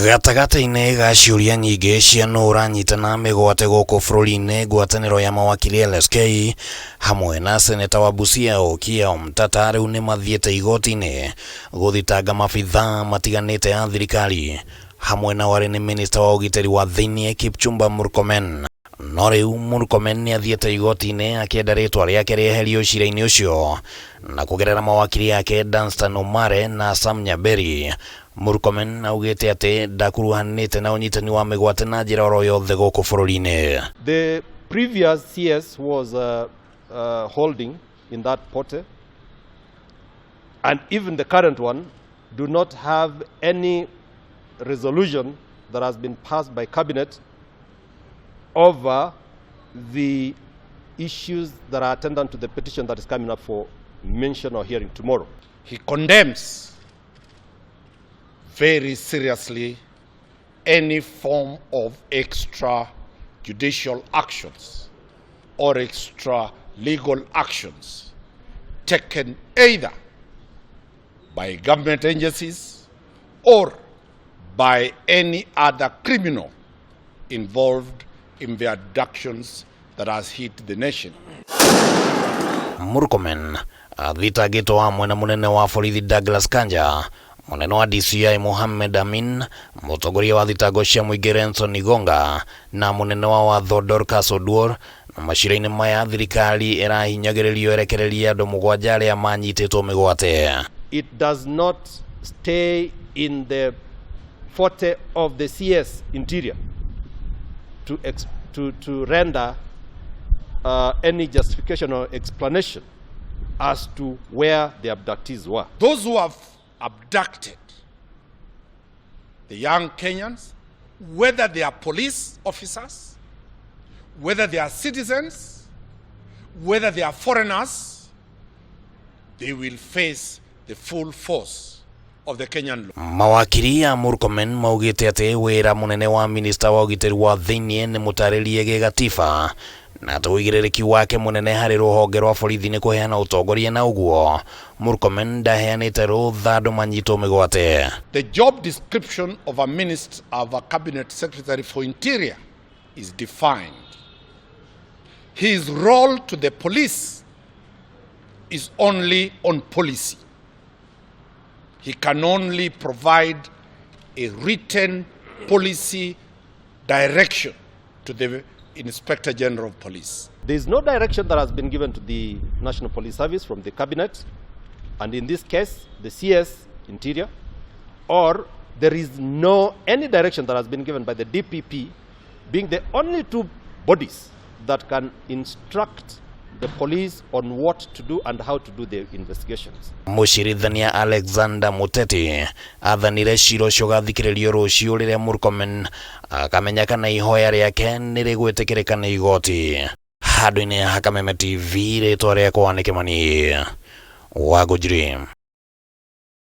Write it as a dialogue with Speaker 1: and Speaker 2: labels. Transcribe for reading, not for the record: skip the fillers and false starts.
Speaker 1: Gatagata-inĩ ga ciũria nyingĩ cia nũ ũranyitana mĩgwate gũkũ bũrũri-inĩ, ngwatanĩro ya mawakiri LSK hamwe na seneta wa Busia Okiya Omtata rĩu nĩ mathiĩte igoti-inĩ gũthitanga mabithaa matiganĩte a thirikari hamwe na warĩ nĩ minista wa ũgitĩri wa thĩinĩ KIPCHUMBA Murkomen. No rĩu Murkomen nĩ athiĩte igoti-inĩ akĩenda rĩtwa rĩake rĩeherio cira-inĩ ũcio na kũgerera mawakiri yake DANSATAN na NYABERI. Murkomen augĩte atĩ ndakuruhanĩte na ũnyitani wa mĩgwate na njĩra oro yothe gũkũ bũrũri-inĩ.
Speaker 2: The previous CS was holding in that pote, and even the current one do not have any resolution that has been passed by cabinet over the issues that are attendant to the petition that is coming up for mention or hearing tomorrow.
Speaker 3: He condemns very seriously any form of extrajudicial actions or extra legal actions taken either by government agencies or by any other criminal involved in the abductions that has hit the nation.
Speaker 1: Murkomen athitangĩtwo hamwe na mũnene wa borithi Douglas Kanja, mũnene wa DCI Mohamed Amin, mũtongoria wa thitango cia mũingĩ Renson Igonga na mũnene wa watho Dorcas Oduor. Na macira-inĩ maya thirikari ĩrahinyagĩrĩrio erekereria andũ mũgwanja arĩa manyitĩtwo mĩgwate.
Speaker 2: It does not stay in the forte of the CS Interior to render any justification or explanation as to where the abductees were.
Speaker 3: Those who have abducted the young Kenyans, whether they are police officers, whether they are citizens, whether they are foreigners, they will face the full force of the Kenyan law.
Speaker 1: Mawakiri ya Murkomen maugĩte atĩ wĩra mũnene wa minista wa ũgitĩri wa thĩinĩ nĩ mũtarĩrie gĩgatiba na ũigĩrĩrĩki wake mũnene harĩ rũhonge rwa borithi nĩ kũheana ũtongoria, na ũguo Murkomen ndaheanĩte rũtha andũ manyitwo mĩgwate.
Speaker 3: The job description of a minister, of a cabinet secretary for interior, is defined. His role to the police is only on policy. He can only provide a written policy direction to the Inspector General of Police.
Speaker 2: There is no direction that has been given to the National Police Service from the cabinet, and in this case, the CS Interior, or there is no any direction that has been given by the DPP, being the only two bodies that can instruct the police on what to do and how to do the investigations.
Speaker 1: Mũcirithania Alexander Muteti athanire cira ũcio gathikĩrĩrio rũciũ rĩrĩa Murkomen akamenya kana ihoya rĩake nĩ rĩgwĩtĩkĩrĩka nĩ igoti. Handũ-inĩ ha Kameme TV, rĩtwa rĩakwa nĩ Kĩmani wa Gũthitang'a.